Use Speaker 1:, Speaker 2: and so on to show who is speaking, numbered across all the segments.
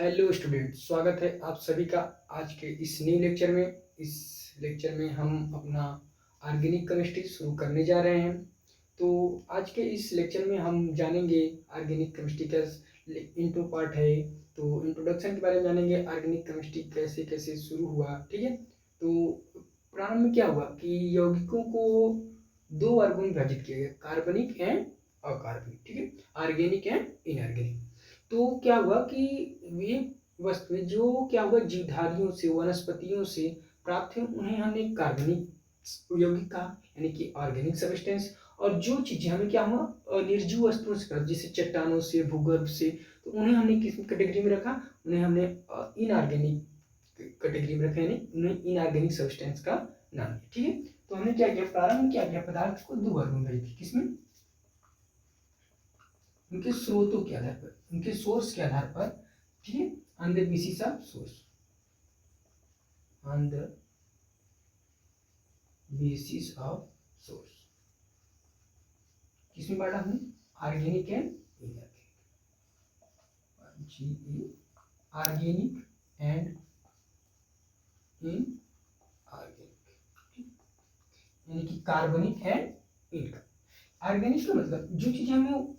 Speaker 1: Hello student, स्वागत है आप सभी का आज के इस न्यू लेक्चर में। इस लेक्चर में हम अपना ऑर्गेनिक केमिस्ट्री शुरू करने जा रहे हैं। तो आज के इस लेक्चर में हम जानेंगे ऑर्गेनिक केमिस्ट्री का इंट्रो पार्ट है। तो इंट्रोडक्शन के बारे में जानेंगे, ऑर्गेनिक केमिस्ट्री कैसे कैसे शुरू हुआ। ठीक है, तो प्रारंभ में क्या हुआ कि यौगिकों को दो वर्गों में विभाजित किया गया, कार्बनिक एंड अकार्बनिक। ठीक है, ऑर्गेनिक एंड इनऑर्गेनिक। तो क्या हुआ कि वे वस्तुएं जो क्या हुआ जीवधारियों से, वनस्पतियों से प्राप्त हुई, उन्हें हमने कार्बनिक यौगिक कहा, यानी कि ऑर्गेनिक सब्सटेंस। और जो चीजें हमें क्या हुआ निर्जीव वस्तुओं से प्राप्त, जैसे चट्टानों से, भूगर्भ से, तो उन्हें हमने किस कैटेगरी में रखा, उन्हें हमने इनऑर्गेनिक कैटेगरी में रखा, यानी उन्हें इनऑर्गेनिक सब्सटेंस का नाम दिया। ठीक है, तो हमने क्या किया, प्रारंभ में क्या किया, पदार्थ को दो वर्गों में विभाजित किया। किसमें, उनके स्रोतों के आधार पर, उनके सोर्स के आधार पर। ठीक है, on the basis of source, on the basis of source. किसमें बांटा हमने, organic and inorganic, organic and inorganic, यानी कि कार्बनिक एंड इनऑर्गेनिक। ऑर्गेनिक का मतलब जो चीजें हमें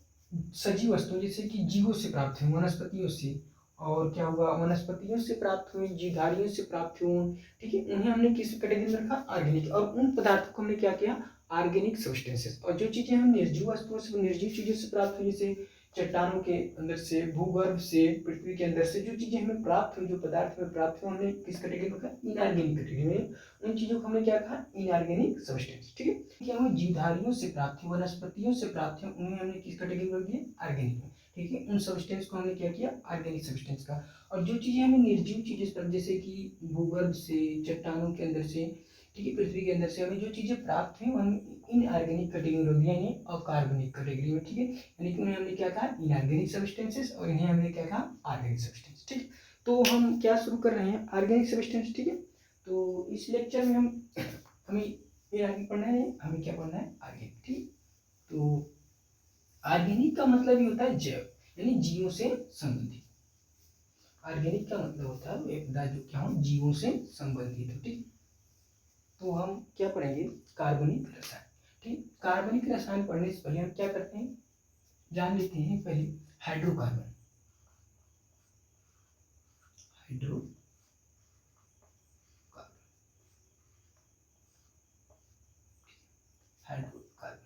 Speaker 1: सजीव वस्तु जैसे कि जीवों से प्राप्त हुई, वनस्पतियों से, और क्या हुआ, वनस्पतियों से प्राप्त हुई, जीवधारियों से प्राप्त हुई। ठीक है, उन्हें हमने किस कैटेगरी में रखा, ऑर्गेनिक। और उन पदार्थों को हमने क्या किया, ऑर्गेनिक सब्सटेंसेस। और जो चीजें हम निर्जीव वस्तुओं से, निर्जीव चीजों से प्राप्त हुई, जैसे चट्टानों के अंदर से, भूगर्भ से, पृथ्वी के अंदर से जो चीजें हमें प्राप्त हुई, जो पदार्थ हमें प्राप्त हुए, हमने किस कैटेगरी में रखा, इनऑर्गेनिक कैटेगरी में। उन चीजों को हमने क्या कहा, इनऑर्गेनिक सब्सटेंस। ठीक है, क्या हमें जीवधारियों से प्राप्त हुई, वनस्पतियों से प्राप्त हुई, उन्हें हमने किस कैटेगरी में रख दिया, ऑर्गेनिक में। ठीक है, उन सब्सटेंस को हमने क्या किया, ऑर्गेनिक सब्सटेंस का। और जो चीजें हमें निर्जीव चीजें से प्राप्त, जैसे कि भूगर्भ से, चट्टानों के अंदर से, ठीक है, पृथ्वी के अंदर से हमें जो चीजें प्राप्त हुई, हम इनऑर्गेनिक कैटेगरी में रख दिया, यानी अकार्बनिक कैटेगरी में। ठीक है, यानी कि उन्हें हमने क्या कहा, इनऑर्गेनिक सब्सटेंसेस, और इन्हें हमने क्या कहा, ऑर्गेनिक सब्सटेंस। ठीक, तो हम क्या शुरू कर रहे हैं, ऑर्गेनिक सब्सटेंस। ठीक है, तो इस लेक्चर में हमें ये आगे पढ़ना है, हमें क्या पढ़ना है, ऑर्गेनिक। ठीक, तो ऑर्गेनिक का मतलब ही होता है जैव, यानी जीवों से संबंधित। ऑर्गेनिक का मतलब होता है एक पदार्थ जो क्या हो, जीवों से संबंधित हो। ठीक, तो हम क्या पढ़ेंगे, कार्बनिक रसायन। ठीक, कार्बनिक रसायन पढ़ने से पहले हम क्या करते हैं, जान लेते हैं पहले हाइड्रोकार्बन। हाइड्रोकार्बन, हाइड्रोकार्बन,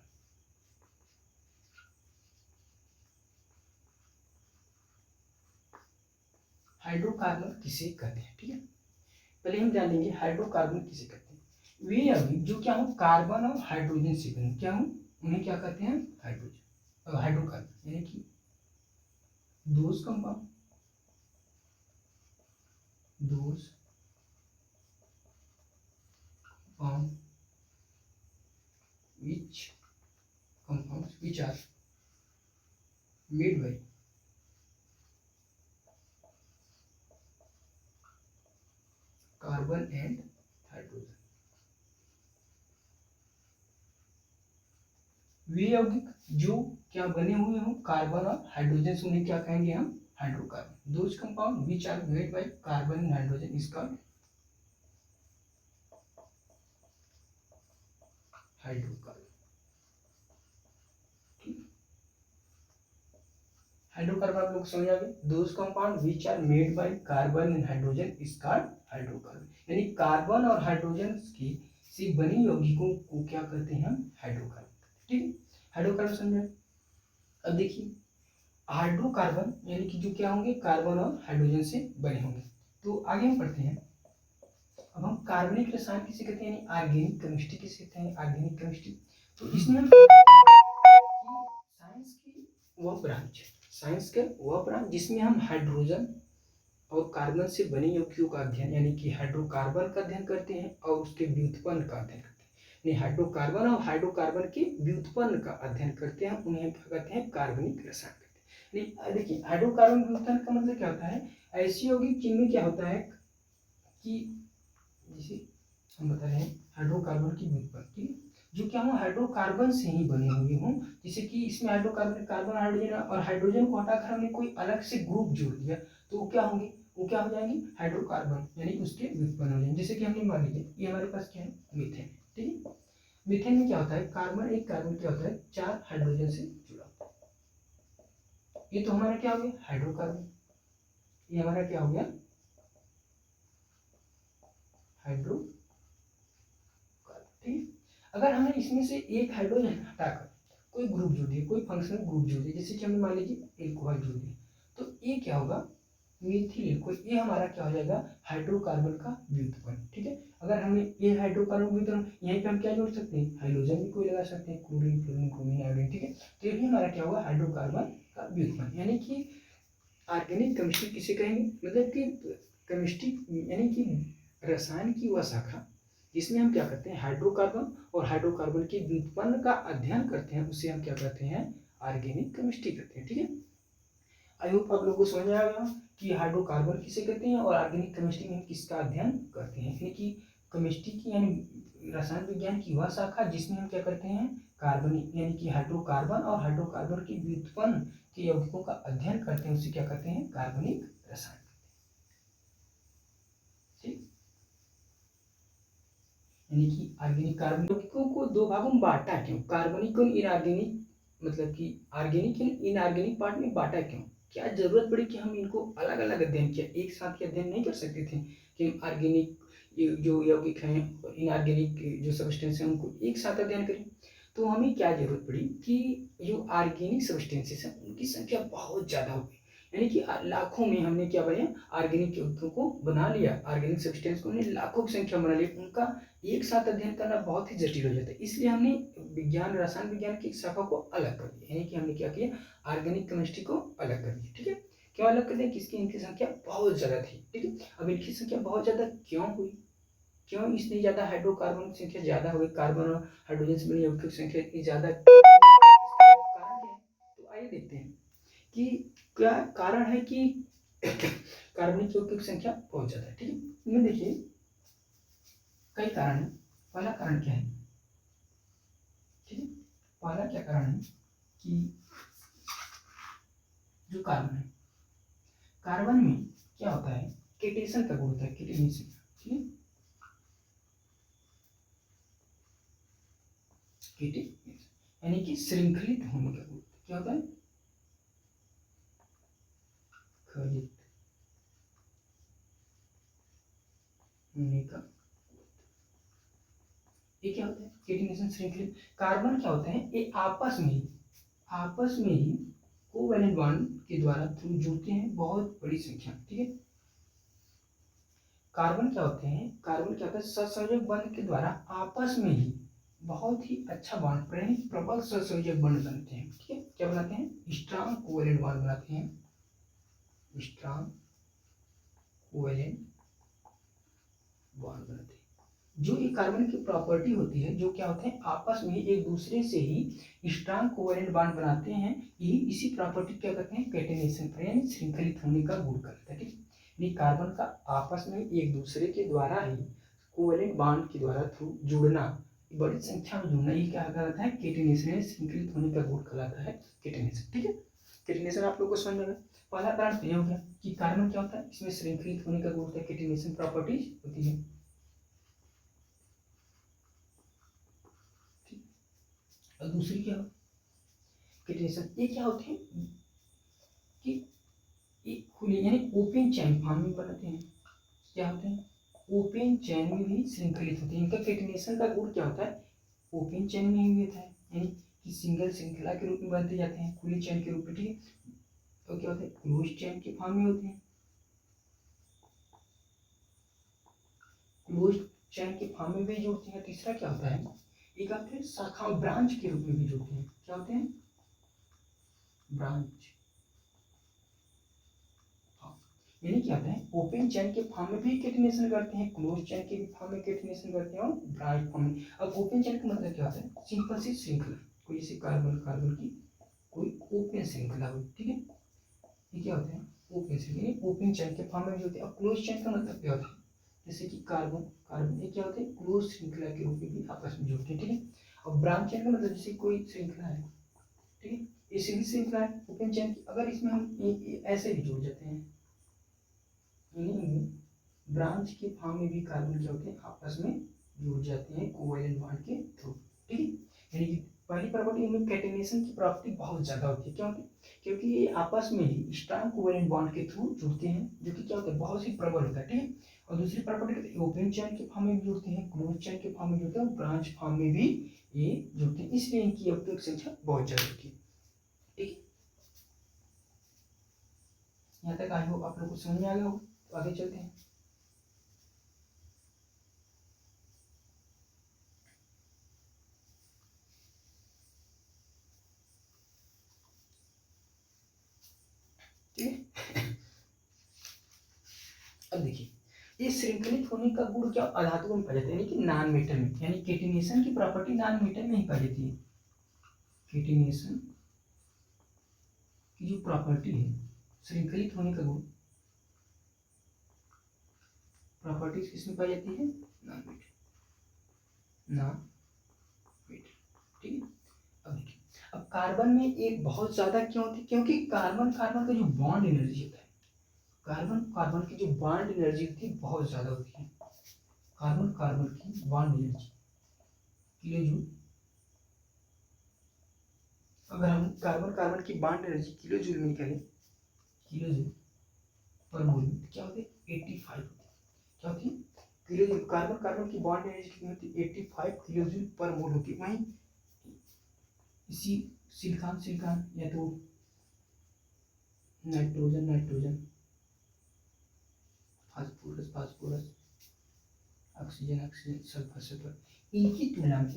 Speaker 1: हाइड्रोकार्बन किसे कहते हैं। ठीक है, पहले हम जान लेंगे हाइड्रोकार्बन किसे कहते हैं। वे यौगिक जो क्या हो, कार्बन और हाइड्रोजन से बने, क्या हो, उन्हें क्या कहते हैं, हाइड्रोजन, हाइड्रोकार्बन, यानी कि those compound, those compound which compounds which are made by carbon and hydrogen। वे यौगिक जो क्या बने हुए हो, कार्बन और हाइड्रोजन से, उन्हें क्या कहेंगे हम, hydrocarbon. Those compound which are made by carbon and hydrogen is called hydrocarbon. Hydrocarbon आप लोग समझ आ गए, those compound which are made by carbon and hydrogen is called hydrocarbon, यानी कार्बन और हाइड्रोजन की से बने यौगिकों को क्या कहते हैं हम, हाइड्रोकार्बन। ठीक है, हाइड्रोकार्बन समझ। अब देखिए, हाइड्रोकार्बन यानी कि जो क्या होंगे, कार्बन और हाइड्रोजन से बने होंगे। तो आगे हम पढ़ते हैं। अब हम कार्बनिक रसायन किसे कहते हैं, यानी ऑर्गेनिक केमिस्ट्री किसे कहते हैं, ऑर्गेनिक केमिस्ट्री। तो इसमें हम साइंस की वह ब्रांच, साइंस के वह ब्रांच जिसमें हम हाइड्रोजन और कार्बन से बने यौगिकों का अध्ययन, यानी कि हाइड्रोकार्बन का अध्ययन करते हैं और उसके व्युत्पन्न का अध्ययन करते हैं। यानी हाइड्रोकार्बन और हाइड्रोकार्बन के व्युत्पन्न का अध्ययन करते हैं, उन्हें क्या कहते हैं, कार्बनिक रसायन कहते हैं। देखिए, हाइड्रोकार्बन व्युत्पन्न का मतलब क्या होता है, ऐसे यौगिक जिनमें क्या होता है कि जैसे हम बता रहे हैं हाइड्रोकार्बन की व्युत्पन्न, ठीक है, जो क्या हो हाइड्रोकार्बन से ही बने हुए हों, जैसे कि इसमें हाइड्रोकार्बन कार्बन हाइड्रोजन और हाइड्रोजन को हटाकर हमने कोई अलग से ग्रुप जोड़ दिया तो वो क्या होंगे, वो क्या हो जाएंगे हाइड्रोकार्बन, यानी उसके व्युत्पन्न हो जाएंगे। जैसे कि हमने मान लीजिए ये हमारे पास क्या है मीथेन, ठीक है। मीथेन में क्या होता है कार्बन, एक कार्बन क्या होता है 4 हाइड्रोजन से जुड़ा होता है। ये तो हमारा क्या हो गया हाइड्रोकार्बन, ये हमारा क्या हो गया हाइड्रोकार्बन, ठीक है। अगर हमने इसमें से एक हाइड्रोजन हटाकर कोई ग्रुप जोड़ दिया, कोई फंक्शनल ग्रुप जोड़ दिया, जैसे कि हमने मान लीजिए एल्कोहल जोड़ दिया, तो ये क्या होगा मीथिल एल्कोहल, ये हमारा क्या हो जाएगा हाइड्रोकार्बन का व्युत्पन्न, ठीक है। अगर हमें ये हाइड्रोकार्बन व्युत्पन्न यहीं पे हम क्या जोड़ सकते हैं हाइड्रोजन भी कोई लगा सकते हैं, क्लोरीन फ्लोरीन ब्रोमीन आयोडीन, ठीक है। तो ये भी हमारा क्या होगा हाइड्रोकार्बन का व्युत्पन्न, यानी कि ऑर्गेनिक केमिस्ट्री किसे कहेंगे, मतलब कि केमिस्ट्री यानी कि रसायन की वह शाखा जिसमें हम क्या करते हैं हाइड्रोकार्बन और हाइड्रोकार्बन के व्युत्पन्न का अध्ययन करते हैं, उसे हम क्या कहते हैं ऑर्गेनिक केमिस्ट्री कहते हैं, ठीक है। आई होप आप लोगों को समझ में आ गया कि हाइड्रोकार्बन किसे कहते हैं और ऑर्गेनिक केमिस्ट्री में किसका अध्ययन करते हैं, यानी कि केमिस्ट्री की यानी रसायन विज्ञान की वह शाखा जिसमें हम क्या करते हैं कार्बन यानी कि हाइड्रोकार्बन और हाइड्रोकार्बन के व्युत्पन्न के यौगिकों का अध्ययन करते हैं, उसे क्या कहते हैं कार्बनिक रसायन, ठीक। यानी कि ऑर्गेनिक कार्बन यौगिकों को दो भागों में बांटा क्यों, कार्बनिक और इनऑर्गेनिक, मतलब कि ऑर्गेनिक और इनऑर्गेनिक पार्ट में बांटा क्यों, क्या जरूरत पड़ी कि हम इनको अलग अलग अध्ययन किया, एक साथ अध्ययन नहीं कर सकते थे कि ऑर्गेनिक जो यौगिक हैं इनऑर्गेनिक जो सब्सटेंस हैं उनको एक साथ अध्ययन करें। तो हमें क्या जरूरत पड़ी कि जो ऑर्गेनिक सब्सटेंसेस हैं उनकी संख्या बहुत ज़्यादा हो गई, यानी कि लाखों में हमने क्या बनाया ऑर्गेनिक यौगिकों को बना लिया, ऑर्गेनिक सब्सटेंस को हमने लाखों की संख्या बना लिया, उनका एक साथ अध्ययन करना बहुत ही जटिल हो जाता है, इसलिए हमने विज्ञान रसायन विज्ञान की शाखा को अलग कर दिया, यानी कि हमने क्या किया ऑर्गेनिक केमिस्ट्री को अलग कर दिया, ठीक है। क्यों अलग कर दिया किसकी इनकी संख्या बहुत ज्यादा थी, ठीक है। अब इनकी संख्या बहुत ज्यादा क्यों हुई, क्यों इतनी ज्यादा हाइड्रोकार्बन की संख्या ज्यादा हो गई, कार्बन और हाइड्रोजन से बनी यौगिकों की संख्या इतनी ज्यादा कारण क्या है, तो आइए देखते हैं कि क्या कारण है कि कार्बनिक यौगिकों की संख्या बहुत ज्यादा है, ठीक है। इनमें देखिए कई कारण है, पहला कारण क्या है, ठीक है, पहला क्या कारण है कि जो कार्बन है, कार्बन में क्या होता है केटेशन का गुण होता है, केटेनेशन, ठीक है, केटेनेशन यानी कि श्रृंखलित होने का गुण, क्या होता है खलित होने का, ये क्या होता है केटेनेशन श्रृंखलित। कार्बन क्या होते हैं ये आपस में ही कोवैलेंट बॉन्ड के द्वारा थ्रू जुड़ते हैं बहुत बड़ी संख्या, ठीक है। कार्बन क्या होते हैं, कार्बन क्या होता है सहसंयोजक बंध के द्वारा आपस में ही बहुत ही अच्छा बॉन्ड प्रबल सहसंयोजक बंध बनाते हैं, ठीक है। क्या बनाते हैं स्ट्रांग कोवैलेंट बॉन्ड बनाते हैं, स्ट्रांग कोवैलेंट बॉन्ड बनाते हैं। जो ये कार्बन की प्रॉपर्टी होती है जो क्या होते हैं आपस में एक दूसरे से ही स्ट्रांग कोवैलेंट बॉन्ड बनाते हैं, यही इसी प्रॉपर्टी क्या कहते हैं कैटेनेशन यानी श्रृंखलित होने का गुण कहलाता है, ठीक है। कार्बन का आपस में एक दूसरे के द्वारा ही कोवैलेंट बॉन्ड के द्वारा थ्रू जुड़ना, बड़ी संख्या में जुड़ना, ये क्या कहलाता है कैटेनेशन, श्रृंखलित होने का गुण कहलाता है कैटेनेशन, ठीक है। कैटेनेशन आप लोगों को समझ में आया, पहला कारण तो यह हो गया कि कार्बन क्या होता है इसमें श्रृंखलित होने का गुण होता है, कैटेनेशन प्रॉपर्टीज होती है। और दूसरी क्या कैटेनेशन, ये क्या होते हैं कि एक खुले यानी ओपन चैन फॉर्म में बनाते हैं, क्या होते हैं ओपन चैन में भी श्रृंखलित होते हैं, इनका कैटेनेशन का गुण क्या होता है ओपन चैन में ही होता है, यानी कि सिंगल श्रृंखला के रूप में बनते जाते हैं खुली चैन के रूप में, ठीक है। तो क्या होते हैं क्लोज चैन के फॉर्म में होते हैं, क्लोज चैन के फॉर्म में भी जुड़ते हैं। तीसरा क्या होता है एक आपके शाखा ब्रांच के रूप में भी जुड़ते हैं, क्या होते हैं ब्रांच, यानी क्या होता है ओपन चैन के फॉर्म में भी कैटेनेशन करते हैं, क्लोज चैन के भी फॉर्म में कैटेनेशन करते हैं और ब्रांच फॉर्म में। अब ओपन चैन का मतलब क्या होता है सिंपल सी श्रृंखला, कोई जैसे कार्बन कार्बन की कोई ओपन श्रृंखला हुई, ठीक है, ये क्या होता है ओपन श्रृंखला ओपन चैन के फॉर्म में भी होते हैं। अब क्लोज चैन का मतलब क्या होता है जैसे कि कार्बन कार्बन ये क्या होते हैं क्लोज श्रृंखला के रूप में भी आपस में जुड़ते हैं, ठीक है। और ब्रांच चेन का मतलब जैसे कोई श्रृंखला है, ठीक है, ये सीधी श्रृंखला है ओपन चेन की। अगर इसमें हम ऐसे भी जोड़ जाते हैं, ब्रांच के फॉर्म में भी कार्बन क्या होते हैं, आपस में जुड़ जाते हैं कोवैलेंट बॉन्ड के थ्रू, ठीक है। यानी कि पहली प्रॉपर्टी इनमें कैटेनेशन की प्रॉपर्टी बहुत ज्यादा होती है, क्योंकि ये आपस में ही स्ट्रॉन्ग कोवैलेंट बॉन्ड के थ्रू जुड़ते हैं, जो कि क्या होता है, बहुत ही प्रबल होता है, ठीक है। और दूसरी प्रॉपर्टी ओपन चेन के फॉर्म में भी जुड़ते हैं, क्लोज चेन के फॉर्म में जुड़ते हैं, और ब्रांच फॉर्म में भी ये जुड़ते हैं, इसलिए इनकी अवयव संख्या बहुत ज्यादा होती है, ठीक है। यहाँ तक आई होप आप लोग को समझ में आ गया हो, तो आगे चलते हैं। ठीक है, अब देखिए, ये श्रृंखलित होने का गुण क्या अधातुओं में पाया जाता है, यानी कि नॉन मेटल में, यानी केटिनेशन की प्रॉपर्टी नॉन मेटल में ही पाई जाती है। केटिनेशन की जो प्रॉपर्टी है, श्रृंखलित होने का गुण, प्रॉपर्टीज किसमें पाई जाती है, नॉन मेटल, नॉन मेटल, ठीक है। अब देखिए, अब कार्बन में एक बहुत ज्यादा क्यों होती है, क्योंकि कार्बन कार्बन का जो बॉन्ड एनर्जी होता है, कार्बन कार्बन की जो बॉन्ड एनर्जी होती है बहुत ज्यादा होती है। कार्बन कार्बन की बॉन्ड एनर्जी किलो जूल, अगर हम कार्बन कार्बन की बॉन्ड एनर्जी किलो जूल में निकालें, किलो जूल पर मोल में, तो क्या होती है, 85 होती है। क्या होती है, किलो जूल, कार्बन कार्बन की बॉन्ड एनर्जी कितनी होती है, 85 किलो जूल पर मोल होती है। वहीं इसी सिलिकॉन सिलिकॉन या तो nitrogen nitrogen, phosphorus phosphorus, oxygen oxygen, sulphur sulphur, इनकी तुलना में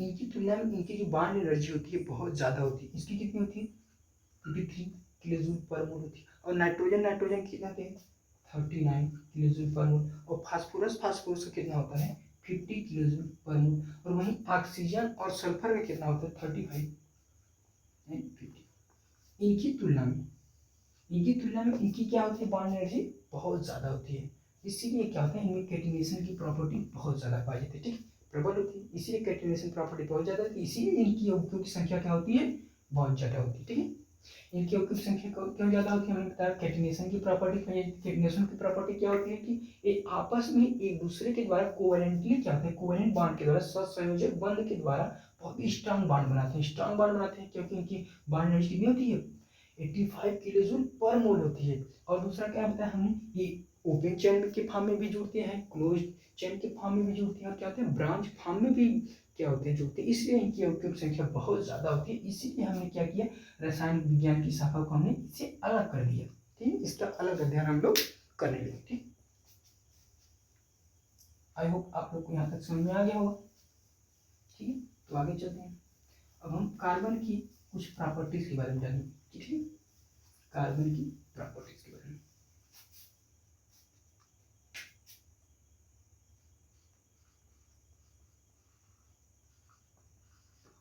Speaker 1: इनकी जो बॉन्ड एनर्जी होती है बहुत ज्यादा होती है। इसकी कितनी होती है, 33 किलो जूल पर मोल होती है। और नाइट्रोजन नाइट्रोजन कितना होते हैं, 39 किलो जूल पर मोल। और फास्फोरस फास्फोरस का कितना होता है, 50 किलो जूल पर मोल। और वहीं ऑक्सीजन और सल्फर का कितना होता है, 35 एंड 50। इनकी तुलना में इनकी क्या होती है, बॉन्ड एनर्जी बहुत ज्यादा होती है। इसीलिए क्या होता है, इनमें कैटिनेशन की प्रॉपर्टी बहुत ज्यादा पाई जाती है, ठीक, प्रबल होती है, इसीलिए कैटिनेशन प्रॉपर्टी बहुत ज्यादा होती है, इसीलिए इनकी यौगिकों की संख्या क्या होती है, बहुत ज्यादा होती है, ठीक है। इनकी यौगिक संख्या क्यों ज्यादा होती है, हमने बताया कैटिनेशन की प्रॉपर्टी। कैटिनेशन की प्रॉपर्टी क्या होती है कि ये आपस में एक दूसरे के द्वारा कोवैलेंटली क्या होते हैं, कोवैलेंट बॉन्ड के द्वारा, सहसंयोजक बंध के द्वारा बहुत ही स्ट्रांग बॉन्ड बनाते हैं, क्योंकि इनकी बॉन्ड एनर्जी कितनी होती है, 85 किलो जूल पर मोल होती है। और दूसरा क्या बताया हमने, ये ओपन चेन के फॉर्म में भी जुड़ते हैं, क्लोज चेन के फॉर्म में भी जुड़ते हैं, और क्या होते हैं, ब्रांच फॉर्म में भी क्या होते हैं, जुड़ते हैं, इसलिए इनकी यौगिक संख्या बहुत ज्यादा होती है। इसीलिए हमने क्या किया, रसायन विज्ञान की शाखा को हमने इससे अलग कर दिया, ठीक है, इसका अलग अध्ययन हम लोग करने लगे, ठीक। आई होप आप लोग को यहाँ तक समझ में आ गया होगा, ठीक है। तो आगे चलते हैं, अब हम कार्बन की कुछ प्रॉपर्टीज के बारे में जानेंगे, ठीक है, कार्बन की प्रॉपर्टीज के बारे में।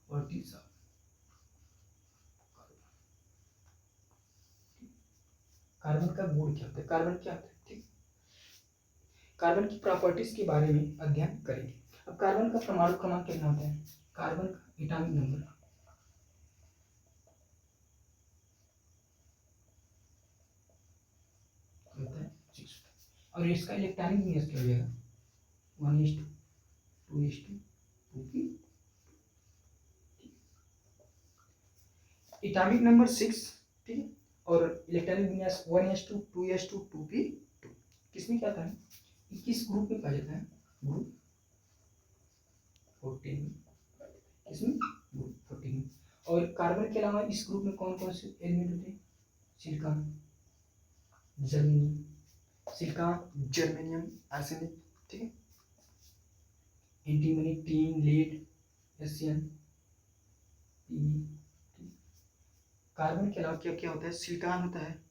Speaker 1: प्रॉपर्टीज ऑफ कार्बन का गुण क्या होता है, कार्बन क्या होता है, ठीक, कार्बन की प्रॉपर्टीज के बारे में अध्ययन करेंगे। अब कार्बन का परमाणु क्रमांक कितना होता है, कार्बन का एटॉमिक नंबर होता है 6, और इसका इलेक्ट्रॉनिक विन्यास क्या हो जाएगा, 1:2:2p। एटॉमिक नंबर 6, ठीक है, और इलेक्ट्रॉनिक विन्यास 1:2:2p2। किसमें क्या था, किस ग्रुप में पाया जाता है, ग्रुप 14 में, किसमें, ग्रुप 14 में। और कार्बन के अलावा इस ग्रुप में कौन कौन से एलिमेंट होते हैं, silicon germanium, silicon germanium arsenic, ठीक है, एंटीमनी टीन लेड एशियन पीबी। कार्बन के अलावा क्या क्या होता है, सिलिकॉन होता है,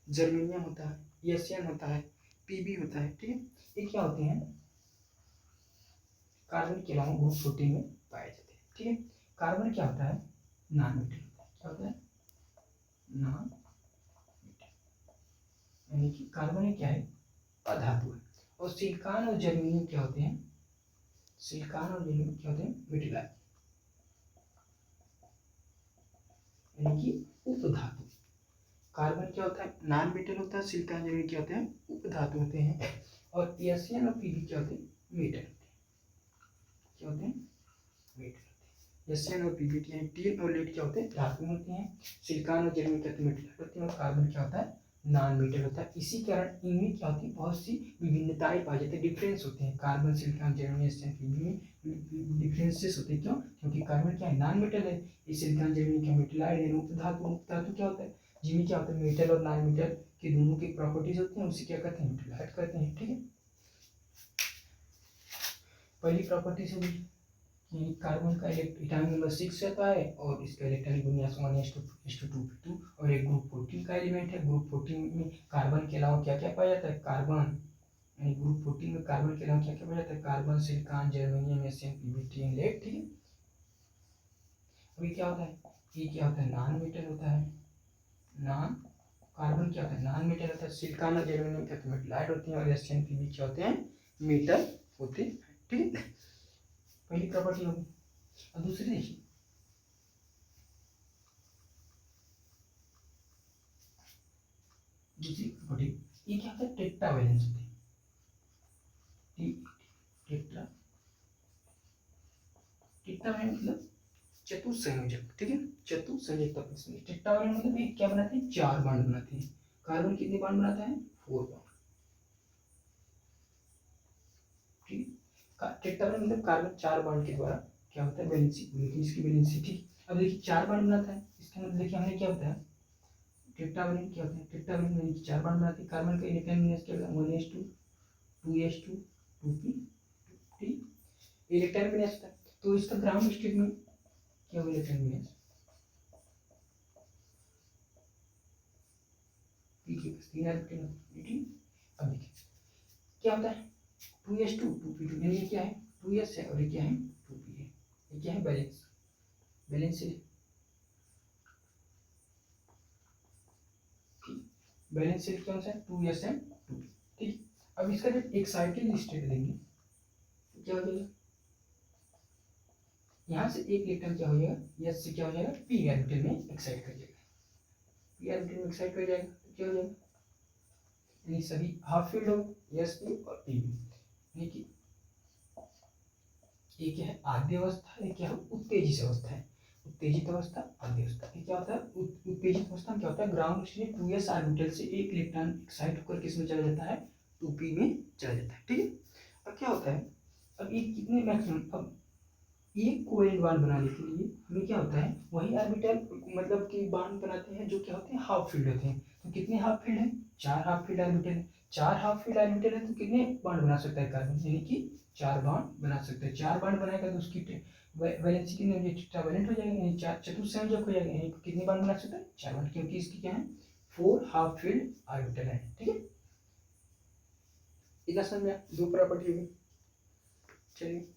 Speaker 1: जर्मेनियम होता है, एशियन होता है, पीबी होता है, ठीक है। ये क्या होते हैं, कार्बन के अलावा ग्रुप 14 में पाए जाते हैं, ठीक है। कार्बन क्या होता है, नॉन मेटल, क्या होता है, नॉन मेटल, यानी कि कार्बन क्या है, अधातु है। और सिलिकॉन और जर्मेनियम क्या होते हैं, सिलिकॉन और जर्मेनियम क्या होते हैं, मेटल। यानी कि उपधातु। कार्बन क्या होता है, नॉन मेटल होता है, सिलिकॉन जर्मेनियम क्या होते हैं, उपधातु होते हैं, और एशियन और पीबी क्या होते हैं, मेटल होते हैं। क्या होते हैं, मेटल। एशियन और पीबी यानी टीन और लेड क्या होते हैं, धातु होते हैं। सिलिकॉन और जर्मेनियम क्या मेटल होते हैं, और कार्बन क्या होता है, नॉन मेटल होता है। इसी कारण इनमें क्या होती है, बहुत सी विभिन्नताएं पाई जाती है, डिफरेंस होते हैं। कार्बन, सिलिकॉन, जर्मेनियम, एशियन, पीबी में डिफरेंसेस होते हैं। क्यों, क्योंकि कार्बन क्या है, नॉन मेटल है, ये सिलिकॉन, जर्मेनियम क्या मेटल है, उपधातु। उपधातु क्या होता है, जिनमें क्या होता है, मेटल और नॉन मेटल के दोनों की प्रॉपर्टीज होती हैं, उसे क्या कहते हैं, मेटलाइट कहते हैं। ठीक है, पहली प्रॉपर्टीज होगी कि कार्बन का एटॉमिक नंबर 6 रहता है, और इसका इलेक्ट्रॉनिक विन्यास 1s2 और एक ग्रुप 14 का एलिमेंट है। ग्रुप 14 में कार्बन के अलावा क्या क्या पाया जाता है, कार्बन, यानी ग्रुप 14 में कार्बन के अलावा क्या क्या पाया जाता है, कार्बन, सिलिकॉन, जर्मेनियम, एशियन, पीबी, टीन, लेड। ठीक है, अभी क्या होता है, ये क्या होता है, नॉन मेटल होता है। नॉन कार्बन क्या होता है, नॉन मेटल होता है। सिलिकॉन और जर्मेनियम क्या होते हैं, मेटलाइट होती हैं, और एशियन, पीबी क्या होते हैं, मेटल होते हैं। ठीक है, पहली प्रॉपर्टी होगी। और दूसरी देखिए, दूसरी प्रॉपर्टी, ये क्या होता है, टेट्रावैलेंस होती है। टेट्रा टेट्रावैलेंस मतलब चतुसंयोजक। ठीक है, चतुसंयोजक। टेट्रावैलेंस मतलब ये क्या बनाते हैं, 4 बॉन्ड बनाते हैं। कार्बन कितने बॉन्ड बनाता है, 4 बॉन्ड। ठीक है, टेट्रावैलेंस मतलब कार्बन 4 बॉन्ड के द्वारा क्या होता है, वैलेंसी, लेकिन इसकी वैलेंसी। ठीक, अब देखिए 4 बॉन्ड बनाता है, इसका मतलब देखिए हमने क्या होता है, टेट्रावैलेंस क्या होता है, टेट्रावैलेंस यानी कि 4 बॉन्ड बनाते हैं। कार्बन का इलेक्ट्रॉन क्या होता है, 1s2 2s2 2p। ठीक, इलेक्ट्रॉन विन्यास होता है, तो इसका ग्राउंड स्टेट में क्या होगा, इलेक्ट्रॉन विन्यास पीके बस 3 इलेक्ट्रॉन। ठीक, अब देखिए क्या होता है, 2s2 2p2, यानी ये क्या है, 2s है, और ये क्या है, 2p है। ये क्या है, बैलेंस, बैलेंस है। ठीक, बैलेंस से कौन सा है, 2s है 2p। ठीक, अब इसका जब एक्साइटिंग स्टेट देंगे तो क्या हो जाएगा, यहाँ से एक इलेक्ट्रॉन क्या हो जाएगा, s से क्या हो जाएगा, p ऑर्बिटल में एक्साइट कर जाएगा। p ऑर्बिटल में एक्साइट कर जाएगा तो क्या हो जाएगा, यानी सभी हाफ फील्ड हो, s p और p भी। यानी कि ये क्या है, आद्य अवस्था, ये क्या है, उत्तेजित अवस्था है। उत्तेजित अवस्था, आद्य अवस्था। ये क्या होता है, उत्तेजित अवस्था में क्या होता है, ग्राउंड स्टेट 2s ऑर्बिटल से एक इलेक्ट्रॉन एक्साइट होकर किसमें चला जाता है, 2p में चला जाता है। ठीक है, अब क्या होता है, अब ये कितने मैक्सिमम, अब एक कोवेलेंट बॉन्ड बनाने के लिए हमें क्या होता है, वही ऑर्बिटल मतलब कि बॉन्ड बनाते हैं जो क्या होते हैं, हाफ फील्ड होते हैं। तो कितने हाफ फील्ड है, 4 हाफ फील्ड ऑर्बिटल है। 4 हाफ फील्ड ऑर्बिटल है तो कितने बॉन्ड बना सकता है कार्बन, यानी कि 4 बॉन्ड बना सकते हैं। 4 बॉन्ड बनाएगा तो उसकी वैलेंसी कितनी हो जाएगी, टेट्रावैलेंट हो जाएगा, यानी 4 चतुस्संयोजक हो जाएगा। यानी कितने बॉन्ड बना सकता है, 4 बॉन्ड, क्योंकि इसकी क्या है, 4 हाफ फील्ड ऑर्बिटल है। ठीक है, इतना समझ में 2 प्रॉपर्टी होगी। चलिए,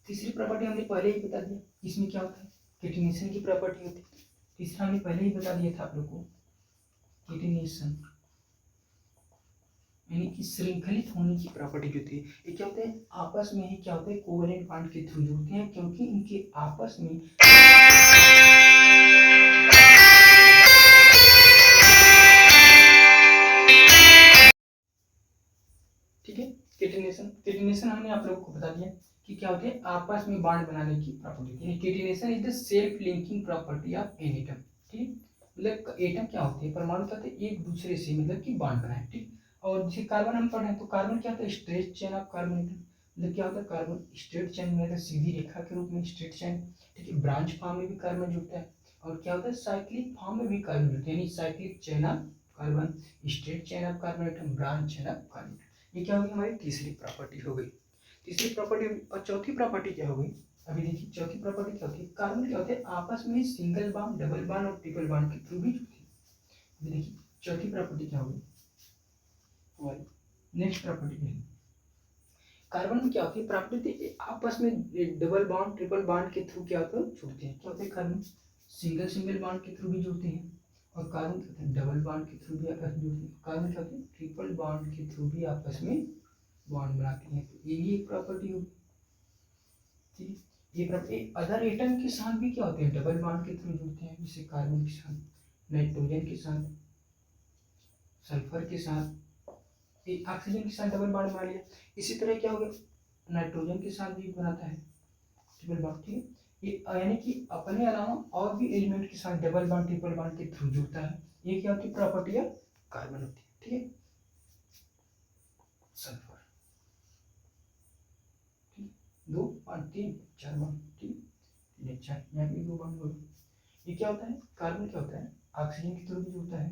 Speaker 1: तीसरी प्रॉपर्टी हमने पहले ही बता दिया, इसमें क्या होता है, केटिनेशन की प्रॉपर्टी होती है। तीसरा हमने पहले ही बता दिया था आप लोग को, केटिनेशन यानी कि श्रृंखलित होने की प्रॉपर्टी जो थी। ये क्या होते हैं, आपस में ही क्या होते हैं, कोवेलेंट बॉन्ड के थ्रू जुड़ते हैं, क्योंकि इनके आपस में, ठीक है, केटिनेशन, केटिनेशन हमने आप लोगों को बता दिया कि क्या होती है, आपस में बॉन्ड बनाने की प्रॉपर्टी। यानी catenation is the self linking property of an atom. ठीक, मतलब एटम क्या होते हैं, परमाणु तत्व एक दूसरे से मतलब कि बॉन्ड बनाए। ठीक, और जैसे कार्बन हम पढ़े तो कार्बन क्या होता है, straight chain of carbon atom. मतलब क्या होता है, कार्बन स्ट्रेट चेन में सीधी रेखा के रूप में स्ट्रेट चेन। ठीक है, ब्रांच फॉर्म में भी कार्बन जुड़ता है, और क्या होता है, साइक्लिक फॉर्म में भी कार्बन जुड़ता है, यानी cyclic chain of carbon, straight chain of carbon atom, branch chain of carbon. ये क्या होगी, हमारी तीसरी प्रॉपर्टी हो गई। तीसरी प्रॉपर्टी, और चौथी प्रॉपर्टी क्या हो गई, अभी देखिए चौथी प्रॉपर्टी क्या होती है, कार्बन क्या होते हैं, आपस में सिंगल बॉन्ड, डबल बॉन्ड और ट्रिपल बॉन्ड के थ्रू भी जुड़ती है। अभी देखिए चौथी प्रॉपर्टी क्या होगी हमारी, नेक्स्ट प्रॉपर्टी क्या है, कार्बन में क्या होती है प्रॉपर्टी, आपस में डबल बॉन्ड, ट्रिपल बॉन्ड के थ्रू क्या होता है, जुड़ते हैं। क्या होते हैं, कार्बन सिंगल सिंगल बॉन्ड के थ्रू भी जुड़ते हैं, और कार्बन क्या होते हैं, डबल बॉन्ड के थ्रू भी आपस में जुड़ते हैं। कार्बन क्या होते हैं, ट्रिपल बॉन्ड के थ्रू भी आपस में बॉन्ड बनाती हैं। तो ये भी एक प्रॉपर्टी होगी। ठीक है, ये प्रॉपर्टी अदर एटम के साथ भी क्या होते हैं, डबल बॉन्ड के थ्रू जुड़ते हैं, जैसे कार्बन के साथ, नाइट्रोजन के साथ, सल्फर के साथ, ऑक्सीजन के साथ डबल बॉन्ड बना लिया। इसी तरह क्या होगा, नाइट्रोजन के साथ भी बनाता है ट्रिपल बॉन्ड, ठीक है। ये यानी कि अपने अलावा और भी एलिमेंट के साथ डबल बॉन्ड ट्रिपल बॉन्ड के थ्रू जुड़ता है। ये क्या होती है, प्रॉपर्टी है कार्बन होती है, ठीक है। सल्फर, ठीक, 2 5 3 4 बॉन्ड, ठीक, 3 4, यहाँ पे 2 बॉन्ड हो। ये क्या होता है, कार्बन क्या होता है, ऑक्सीजन के थ्रू भी जुड़ता है,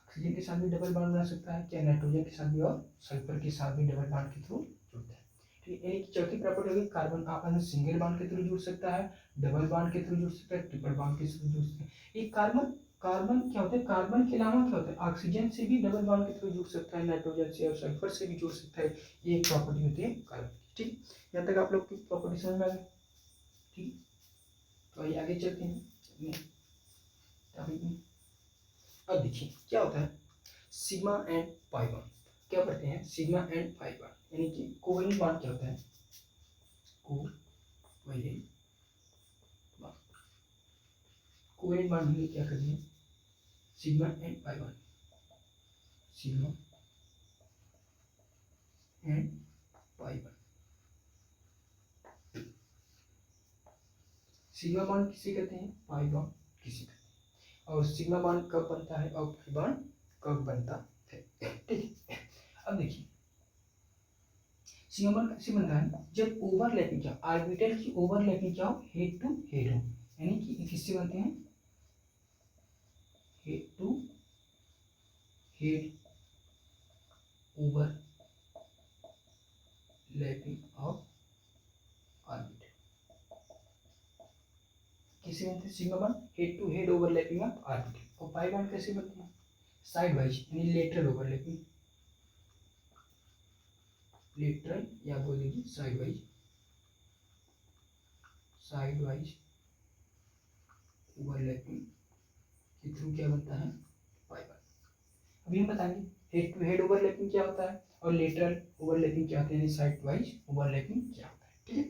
Speaker 1: ऑक्सीजन के साथ भी डबल बॉन्ड बना सकता है, क्या नाइट्रोजन के साथ भी और सल्फर के साथ भी डबल बॉन्ड के थ्रू जुड़ता है, ठीक है। यानी कि चौथी प्रॉपर्टी होगी, कार्बन आपस में सिंगल बॉन्ड के थ्रू जुड़ सकता है, डबल बॉन्ड के थ्रू जुड़ सकता है, ट्रिपल बॉन्ड के थ्रू जुड़ सकता है। ये कार्बन कार्बन क्या होता है, कार्बन के अलावा क्या होता है, ऑक्सीजन से भी डबल बॉन्ड के थ्रू जुड़ सकता है, नाइट्रोजन से और सल्फर से भी जुड़ सकता है। ये एक प्रॉपर्टी होती है कार्बन, ठीक। यहाँ तक आप लोग की प्रॉपर्टी समझ में आ गई, ठीक। तो आइए आगे चलते हैं। अब देखिए क्या होता है सिग्मा एंड पाई बॉन्ड, क्या करते हैं सिग्मा एंड पाई बॉन्ड, यानी कि कोवेलेंट बॉन्ड क्या होता है, कोवेलेंट बॉन्ड, कोवेलेंट बॉन्ड में क्या करते हैं sigma and pi bond, sigma and pi bond. Sigma bond किसे कहते हैं, पाई बॉन्ड किसे कहते हैं, और सिग्मा बॉन्ड कब बनता है और पाई बॉन्ड कब बनता है, ठीक है। अब देखिए सिग्मा बॉन्ड कैसे बनता है, जब ओवरलैपिंग क्या ऑर्बिटल की ओवरलैपिंग क्या हो, हेड टू हेड हो, यानी कि किससे बनते हैं, head to head overlapping of orbital, किससे बनते हैं sigma bond, head to head overlapping of orbital. और पाई बॉन्ड कैसे बनते हैं, साइड वाइज यानी लेटरल ओवरलैपिंग, लेटरल या बोल लीजिए side wise, side wise overlapping के थ्रू क्या बनता है पाई बॉन्ड। अभी हम बताएंगे हेड टू हेड ओवरलैपिंग क्या होता है और लेटरल ओवरलैपिंग क्या होता है, यानी साइड वाइज ओवरलैपिंग क्या होता है, ठीक है।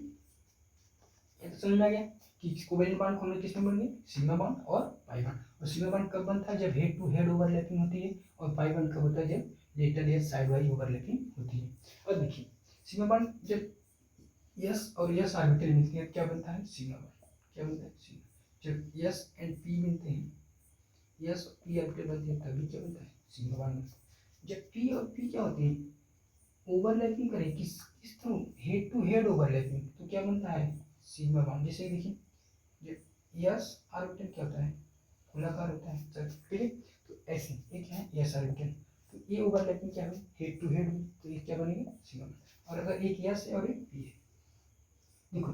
Speaker 1: ये तो समझ में आ गया कि कोवेलेंट बॉन्ड हम लोग किसमें बनेंगे, सिग्मा बॉन्ड और पाई बॉन्ड। और सिग्मा बॉन्ड कब बनता है, जब हेड टू हेड ओवरलैपिंग होती है, और पाई बॉन्ड कब होता है, जब लेटरल या साइड वाइज ओवरलैपिंग होती है। और देखिए सिग्मा बॉन्ड जब यस और यस ऑर्बिटल मिलती है क्या बनता है सिग्मा बॉन्ड, क्या बनता है सिग्मा, जब यस एंड पी मिलते हैं, यस और पी ऑर्बिटल बनते हैं तभी क्या बनता है सिग्मा बॉन्ड। जब पी और पी क्या होते हैं ओवरलैपिंग करें किस through, head to head overlapping, तो क्या बनता है सिग्मा बॉन्ड। जैसे देखिए जब यस ऑर्बिटल क्या होता है गोलाकार होता है सर, ठीक है। तो ऐसे एक है यस ऑर्बिटल, तो ये ओवरलैपिंग क्या है हेड टू हेड, तो ये क्या बनेगा सिग्मा बॉन्ड। और अगर एक यस है और एक पी है, देखो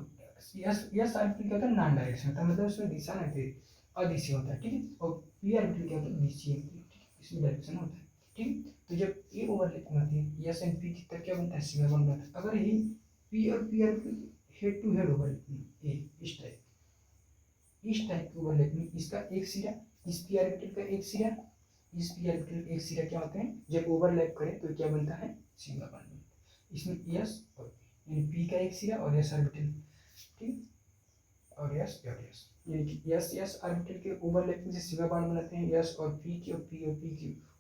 Speaker 1: यस यस ऑर्बिटल क्या होता है नॉन डायरेक्शन होता है, मतलब उसमें दिशा नहीं अदिशा होता है, ठीक है। और पी ऑर्बिटल क्या होता है दिशा होती है, ठीक है, इसमें डायरेक्शन होता है, ठीक। तो जब ये ओवरलैपिंग होती है यस एंड पी की, तब क्या बनता है सिग्मा बॉन्ड बनता है। अगर ये पी और P orbital head to head overlapping ये इस टाइप की ओवरलैपिंग, इसका एक सिरा इस पी ऑर्बिटल का एक सिरा इस पी ऑर्बिटल एक सिरा क्या होते हैं, जब ओवरलैप करें तो क्या बनता है सिग्मा बॉन्ड बनता है। इसमें यस और पी यानी पी का एक सिरा और यस ऑर्बिटल, ठीक, और यस और यस, यानी कि यस यस ऑर्बिटल के ओवरलैपिंग से सिग्मा बॉन्ड बनाते हैं, यस और पी की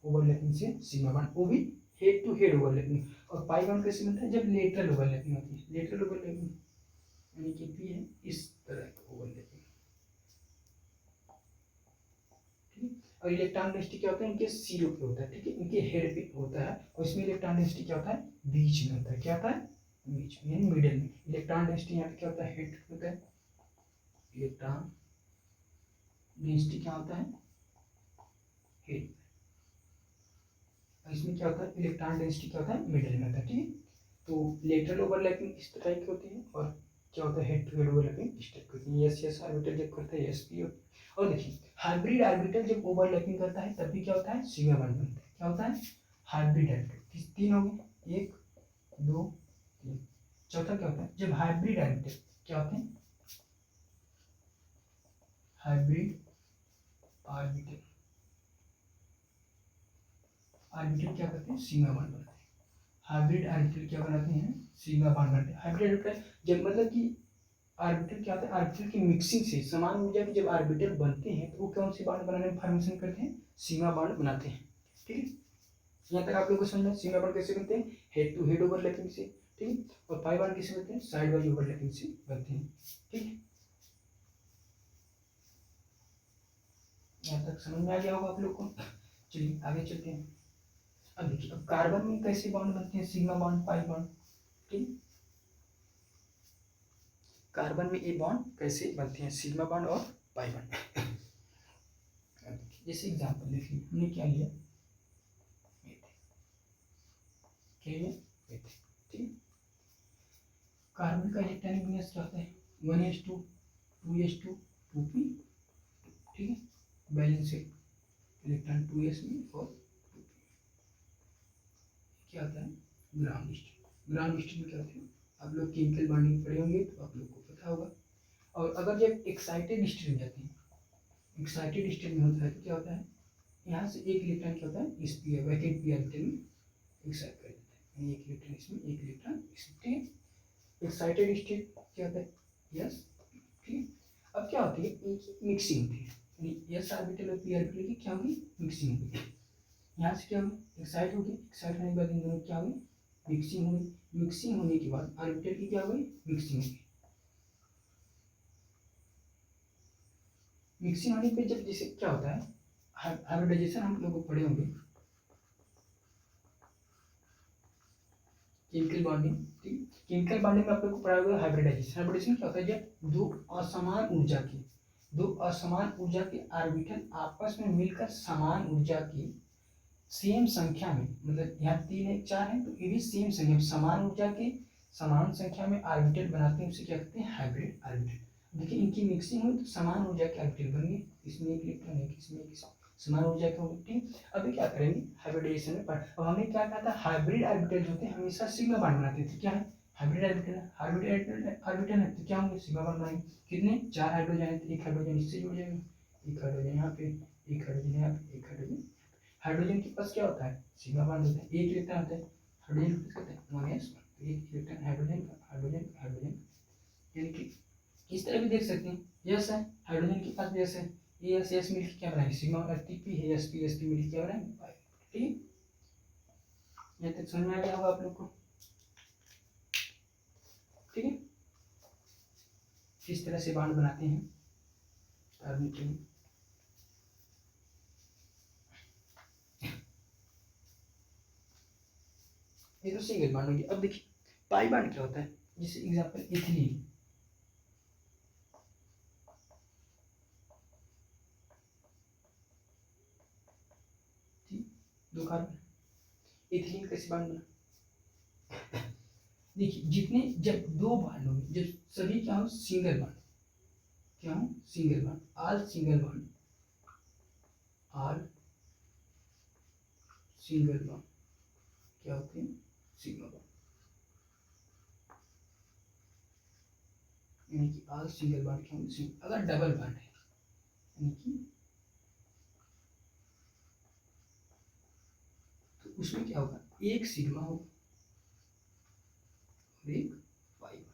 Speaker 1: ओवरलैपिंग से सिग्मा बॉन्ड, वो भी हेड टू हेड ओवरलैपिंग। और पाई बॉन्ड कैसे बनता है, जब लेटरल ओवरलैपिंग होती है, लेटरल ओवरलैपिंग यानी कि पी है इस तरह का ओवरलैपिंग, और इलेक्ट्रॉन डेंसिटी क्या होता है इनके सीरो पे होता है, ठीक है, इनके हेड पे होता है। और इसमें इलेक्ट्रॉन डेंसिटी क्या होता है बीच में होता है, क्या होता है बीच में यानी मिडिल में। इलेक्ट्रॉन डेंसिटी यहाँ पे क्या होता है हेड होता है, इलेक्ट्रॉन डेंसिटी क्या होता है हेड, और इसमें क्या होता है इलेक्ट्रॉन डेंसिटी क्या होता है मिडिल में होता है, ठीक है। तो लेटरल ओवरलैपिंग इस तरह की होती है, और क्या होता है हेड टू हेड ओवरलैपिंग इस टाइप की होती है, यस यस ऑर्बिटल जब करता है यस पी। और देखिए हाइब्रिड ऑर्बिटल जब ओवरलैपिंग करता है तब भी क्या होता है सिग्मा बॉन्ड बनता है, क्या होता है हाइब्रिड ऑर्बिटल, तीन हो गए 1 2 3। चौथा क्या होता है जब हाइब्रिड ऑर्बिटल क्या होते हैं, हाइब्रिड ऑर्बिटल ऑर्बिटल क्या करते हैं सिग्मा बॉन्ड बनाते हैं, हाइब्रिड ऑर्बिटल क्या बनाते हैं सिग्मा बॉन्ड बनाते हैं। हाइब्रिड ऑर्बिटल जब मतलब कि ऑर्बिटल क्या होता है, ऑर्बिटल की मिक्सिंग से समान ऊर्जा के जब ऑर्बिटल बनते हैं तो वो कौन से बॉन्ड बनाने में फॉर्मेशन करते हैं, सीमा बॉन्ड बनाते हैं। ठीक है, यहाँ तक आप लोग को समझ में, सीमा बॉन्ड कैसे बनते हैं, हेड टू हेड ओवरलैपिंग से। ठीक है, और पाई बॉन्ड कैसे बनते हैं, साइड वाइज ओवरलैपिंग से बनते हैं। ठीक है, यहाँ तक समझ में आ गया होगा आप लोग को। चलिए आगे चलते हैं। अब देखिए, अब कार्बन में कैसे बॉन्ड बनते हैं, सिग्मा बॉन्ड, पाई बॉन्ड। ठीक है, कार्बन में ये बॉन्ड कैसे बनते हैं, सिग्मा बॉन्ड और पाई बॉन्ड। जैसे एग्जांपल देखिए, हमने क्या लिया, क्या लिया, ठीक है। कार्बन का इलेक्ट्रॉनिक विन्यास क्या होता है, 1s2 2s2 2p। ठीक है, बैलेंस इलेक्ट्रॉन 2s में और 2p। क्या होता है, ग्राउंड स्टेट। ग्राउंड स्टेट में क्या होता है, आप लोग केमिकल बॉन्डिंग पढ़े होंगे तो आप लोग को पता होगा। और अगर जब एक्साइटेड स्टेट में जाते हैं, एक्साइटेड स्टेट में होता है तो क्या होता है, यहाँ से एक इलेक्ट्रॉन क्या होता है, इस पी वैकेंट पी ऑर्बिटल में एक्साइट कर देता है, एक इलेक्ट्रॉन इसमें, एक इलेक्ट्रॉन इसमें। ठीक है, एक्साइटेड स्टेट क्या होता है, यस। ठीक है, अब क्या होती है, एक मिक्सिंग होती है, यानी एस ऑर्बिटल और पी ऑर्बिटल की क्या होगी, मिक्सिंग होगी। यहाँ से क्या होगी, एक्साइट होगी, एक्साइट होने के बाद इन दोनों क्या होगी, मिक्सिंग होगी। मिक्सिंग होने के बाद ऑर्बिटल की क्या होगी, मिक्सिंग होगी। मिक्सिंग होने पे जब जैसे क्या होता है, हाइब्रिडाइजेशन हम लोग पढ़े होंगे, केमिकल बॉन्डिंग। ठीक, केमिकल बॉन्डिंग में आप लोग को पढ़ा होगा हाइब्रिडाइजेशन। हाइब्रिडाइजेशन क्या होता है, जब दो असमान ऊर्जा के ऑर्बिटल आपस में मिलकर समान ऊर्जा की सेम संख्या में, मतलब यहाँ 3 1 4 है तो ये भी सेम संख्या, समान ऊर्जा के समान संख्या में ऑर्बिटल बनाते हैं, उसे क्या कहते हैं, हाइब्रिड ऑर्बिटल। देखिए इनकी मिक्सिंग हुई तो समान ऊर्जा के ऑर्बिटल बन गए, इसमें एक इलेक्ट्रॉन है, इसमें एक, समान ऊर्जा के होंगे। ठीक, अभी क्या करेंगे, हाइब्रिडाइजेशन में अब हमने क्या कहा था, हाइब्रिड ऑर्बिटल जो होते हैं हमेशा सिग्मा बॉन्ड बनाते थे। क्या है, हाइब्रिड ऑर्बिटल, ऑर्बिटल है तो क्या होंगे, सिग्मा बॉन्ड बनाएंगे। कितने, 4 हाइड्रोजन है तो एक हाइड्रोजन इससे जुड़ जाएगा, एक हाइड्रोजन यहाँ पे, एक हाइड्रोजन यहाँ पे, एक हाइड्रोजन। हाइड्रोजन के पास क्या होता है, सिग्मा बॉन्ड होता है, एक इलेक्ट्रॉन होता है, हाइड्रोजन के पास कहते हैं 1s, एक इलेक्ट्रॉन हाइड्रोजन का, हाइड्रोजन हाइड्रोजन। यानी कि इस तरह भी देख सकते हैं, यस है, हाइड्रोजन के पास भी यस है, ये यस यस मिलकर क्या बनाएंगे, सिग्मा, और पी है, एस पी मिलकर क्या बनाएंगे, पाई। ठीक है, यहाँ तक समझ में आ गया होगा आप लोग को। ठीक है, इस तरह से बॉन्ड बनाते हैं कार्बन। ये तो सिंगल बॉन्ड हो गया। अब देखिए पाई बॉन्ड क्या होता है, जैसे एग्जांपल इथिलीन। ठीक, 2 कार्बन, इथिलीन कैसे बॉन्ड बना, देखिए जितने, जब 2 बॉन्ड होंगे, जब सभी क्या हो, सिंगल बॉन्ड, क्या हो, single bond, all single bond, all single bond क्या होते हैं, सिग्मा बॉन्ड। यानी कि ऑल सिंगल बॉन्ड क्या होंगे, अगर डबल बॉन्ड है, यानी कि तो उसमें क्या होगा, एक सिग्मा होगा और एक पाई बॉन्ड।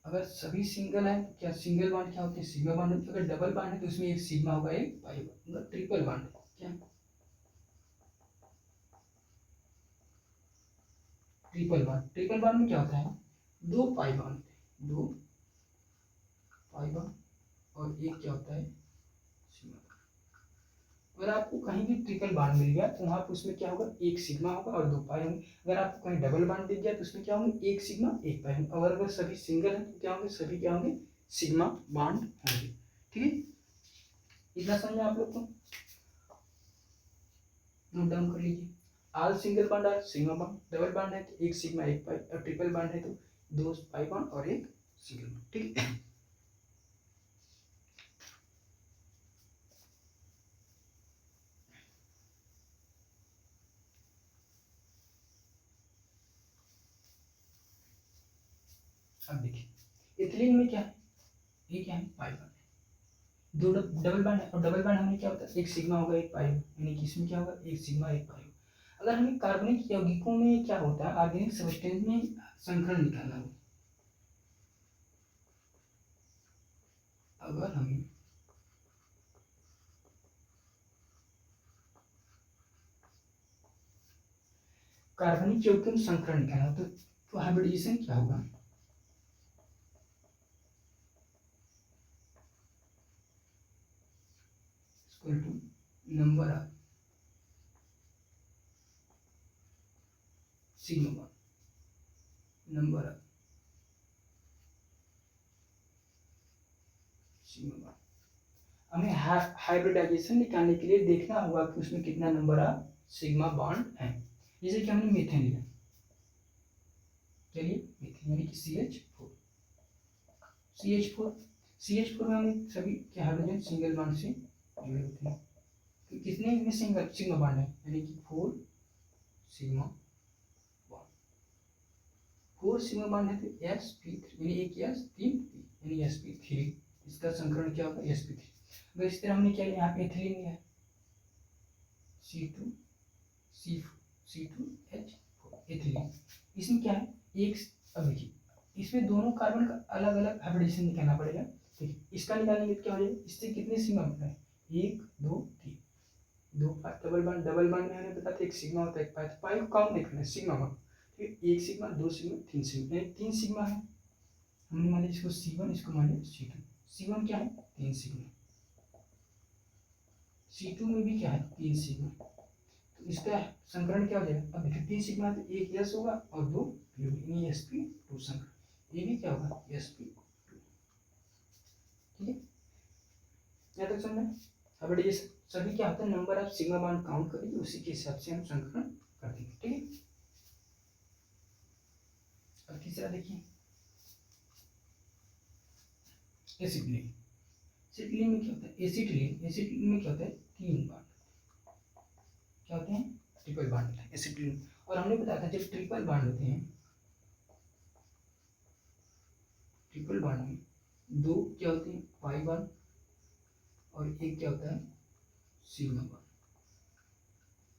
Speaker 1: अगर सभी सिंगल है तो क्या, सिंगल बॉन्ड क्या होते हैं, सिग्मा बॉन्ड होते हैं। अगर डबल बॉन्ड है तो उसमें एक सिग्मा होगा, एक पाई बॉन्ड। अगर ट्रिपल बॉन्ड है, क्या ट्रिपल बॉन्ड, ट्रिपल बॉन्ड में क्या होता है, 2 पाई बॉन्ड होते हैं, 2 पाई बॉन्ड और एक क्या होता है, सिग्मा। अगर आपको कहीं भी ट्रिपल बॉन्ड मिल गया तो वहाँ पे उसमें क्या होगा, एक सिग्मा होगा और 2 पाई होंगे। अगर आपको कहीं डबल बॉन्ड दिख गया तो उसमें क्या होंगे, एक सिग्मा एक पाई होंगे। अगर सभी सिंगल है तो क्या होंगे, सभी क्या होंगे, सिग्मा बॉन्ड होंगे। ठीक है, इतना समझा आप लोग को, नोट डाउन कर लीजिए। ऑल सिंगल बॉन्ड और सिग्मा बॉन्ड, डबल बॉन्ड है तो एक सिग्मा एक पाई, और ट्रिपल बॉन्ड है तो 2 पाई बॉन्ड और एक सिंगल बॉन्ड। ठीक है, अब देखिए इथिलीन में क्या है, ये क्या है, पाई बॉन्ड है, 2 डबल बॉन्ड है, और डबल बॉन्ड होने क्या होता है, एक सिग्मा होगा एक पाई होगा, यानी कि इसमें क्या होगा, एक सिग्मा एक पाई होगा। अगर हमें कार्बनिक यौगिकों में क्या होता है, ऑर्गेनिक सब्सटेंस में संकरण निकालना हो, अगर हमें कार्बनिक यौगिकों में संकरण निकालना हो तो हाइब्रिडाइजेशन क्या होगा, equal to number of sigma bond, number of sigma bond. हमें हाइब्रिडाइजेशन निकालने के लिए देखना होगा कि उसमें कितना नंबर ऑफ सिग्मा बॉन्ड है। जैसे कि हमने मीथेन लिया, चलिए मीथेन यानी कि CH4, CH4 में हमें सभी के हाइड्रोजन सिंगल बॉन्ड से जुड़े होते हैं, तो कितने में सिंगल सिग्मा बॉन्ड है, यानी कि 4 सिग्मा बॉन्ड, 4 सिग्मा बॉन्ड है तो sp3 यानी एक S 3 यानी sp3, इसका संकरण क्या होगा sp3। अगर इस तरह हमने क्या लिया, यहाँ पे एथिलीन लिया है C2H4 एथिलीन, इसमें क्या है एक, अब देखिए इसमें दोनों कार्बन का अलग अलग हाइब्रिडेशन निकालना पड़ेगा, ठीक है। इसका निकालेंगे तो क्या हो जाएगा, इससे कितने सिग्मा बनता है, 1 2 3, दो डबल बॉन्ड में हमें पता था एक सिग्मा होता है, एक पाई, तो पाई को काउंट नहीं करना है, सिग्मा वन, ठीक है। एक सिग्मा, दो सिग्मा, तीन सिग्मा, यानी 3 सिग्मा है। हमने मान लिया इसको C1, इसको मान लिया C2। C1 क्या है 3 सिग्मा, C2 में भी क्या है 3 सिग्मा, तो इसका संकरण क्या हो जाएगा, अब देखिए 3 सिग्मा तो एक S होगा और 2 P होगी, यानी sp2 संकरण, ये भी क्या होगा sp2, ठीक है। यहाँ तक समझ, अब ये सभी क्या होता है, number of sigma bond count करेंगे, उसी के हिसाब से हम संकरण कर देंगे, ठीक है। अब तीसरा देखिए एसिटिलीन, एसिटिलीन में क्या होता है, एसिटिलीन में क्या होता है 3 बॉन्ड, क्या होते हैं ट्रिपल बॉन्ड होता है एसिटिलीन। और हमने बताया था जब ट्रिपल बॉन्ड होते हैं, ट्रिपल बॉन्ड में 2 क्या होते हैं पाई बॉन्ड और एक क्या होता है सिग्मा बॉन्ड,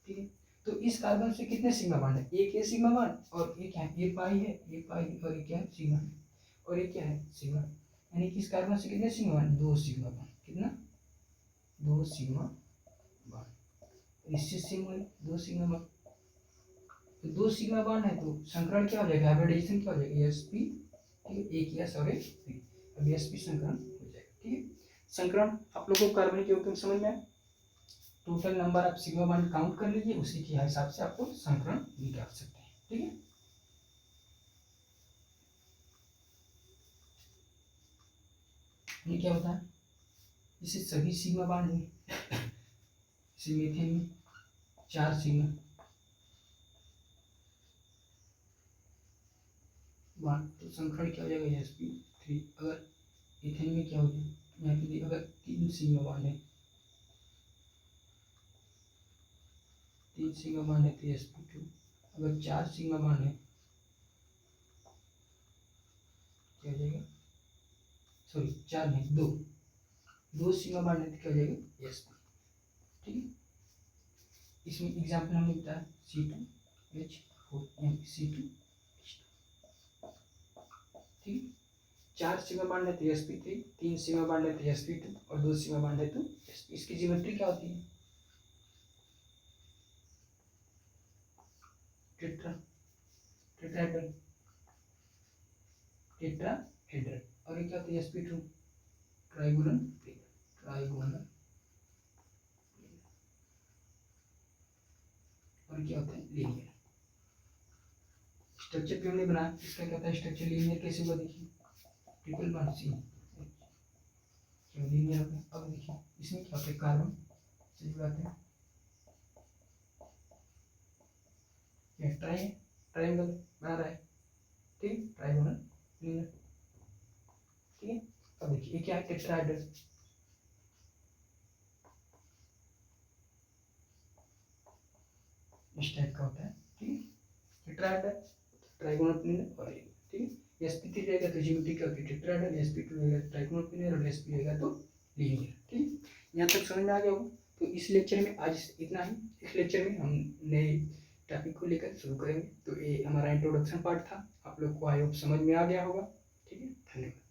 Speaker 1: ठीक है। तो इस कार्बन से कितने सिग्मा बॉन्ड है, एक ये सिग्मा बॉन्ड और एक है ये पाई है, ये पाई और ये क्या है सिग्मा है, और ये क्या है सिग्मा, यानी कि इस कार्बन से कितने सिग्मा बॉन्ड, 2 सिग्मा बॉन्ड, कितना 2 सिग्मा बॉन्ड, इससे सेम है 2 सिग्मा बॉन्ड, तो 2 सिग्मा बॉन्ड है तो संकरण क्या हो जाएगा, हाइब्रिडाइजेशन क्या हो जाएगा sp, ठीक है, एक S और एक P, अब sp संकरण हो जाएगा, ठीक है। संकरण आप लोगों को कार्बनिक यौगिक समझ में आया, टोटल नंबर आप सिग्मा बॉन्ड काउंट कर लीजिए, उसी के हिसाब से आपको संकरण निकाल सकते हैं, ठीक है। ये क्या होता है, इसे सभी सिग्मा बॉन्ड में, इसे मीथेन में 4 सिग्मा बॉन्ड, तो संकरण क्या हो जाएगा sp3। अगर इथेन में क्या हो जाएगा, यहाँ पे अगर 3 सिग्मा बॉन्ड है, 3 सिग्मा बॉन्ड है तो sp2, अगर 4 सिग्मा बॉन्ड है क्या हो जाएगा, सॉरी 4 नहीं 2 सिग्मा बॉन्ड है तो क्या हो जाएगा sp, ठीक है। इसमें एग्जाम्पल हमने बताया C2H4 C2H2, ठीक है। 4 सिग्मा बॉन्ड है तो sp3, 3 सिग्मा बॉन्ड है तो sp2 और 2 सिग्मा बॉन्ड है तो sp, इसकी ज्योमेट्री क्या होती है टेट्राहेड्रल, और ये क्या होता है sp2 ट्राइगोनल, और क्या होता है लीनियर। स्ट्रक्चर भी हमने बनाया, इसका क्या होता है स्ट्रक्चर लीनियर कैसे हुआ, देखिए ट्रिपल बॉन्ड C क्यों लीनियर हो गया। अब देखिए इसमें क्या होता है कार्बन से जुड़ाते हैं, क्या ट्रायंगल बना रहा है, ठीक ट्राइगोनल लीनियर, ठीक है। अब देखिए ये क्या है टेट्राहेड्रल, इस टाइप का होता है, ठीक है। टेट्राहेड्रल ट्राइगोनल प्लेनर और ठीक है, sp3 रहेगा तो ज्योमेट्री क्या होती है टेट्राहेड्रल, sp2 रहेगा ट्राइगोनल प्लेनर और sp रहेगा तो लीनियर, ठीक है। यहाँ तक समझ में आ गया होगा। तो इस लेक्चर में आज इतना ही, इस लेक्चर में हम नए टॉपिक को लेकर शुरू करेंगे। तो ये हमारा इंट्रोडक्शन पार्ट था। आप लोग को आई होप समझ में आ गया होगा। ठीक है, धन्यवाद।